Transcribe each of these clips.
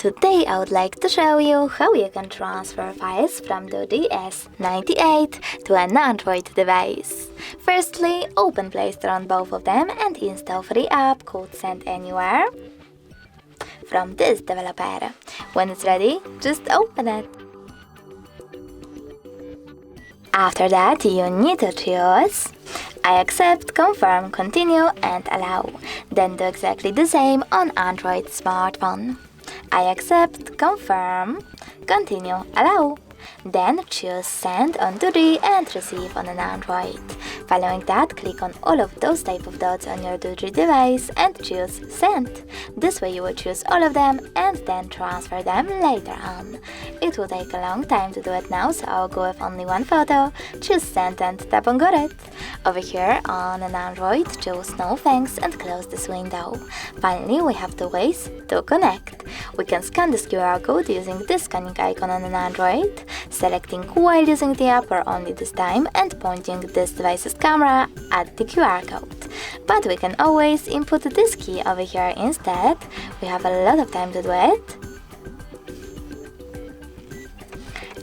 Today I would like to show you how you can transfer files from Doogee S98 to an Android device. Firstly, open Play Store on both of them and install free app called Send Anywhere from this developer. When it's ready, just open it. After that, you need to choose I accept, confirm, continue and allow. Then do exactly the same on Android smartphone. I accept, confirm, continue, allow. Then choose Send on Doogee and Receive on an Android. Following that, click on all of those type of dots on your Doogee device and choose Send. This way you will choose all of them and then transfer them later on. It will take a long time to do it now, so I'll go with only one photo. Choose Send and tap on Got It. Over here on an Android, choose No Thanks and close this window. Finally, we have two ways to connect. We can scan this QR code using this scanning icon on an Android, selecting while using the app or only this time and pointing this device's camera at the QR code. But we can always input this key over here instead. We have a lot of time to do it.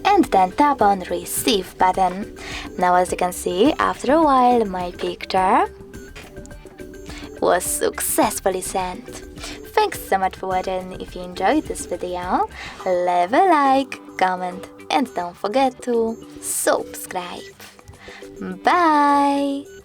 And then tap on Receive button. Now as you can see, after a while my picture was successfully sent. Thanks so much for watching. If you enjoyed this video, leave a like, comment and don't forget to subscribe. Bye!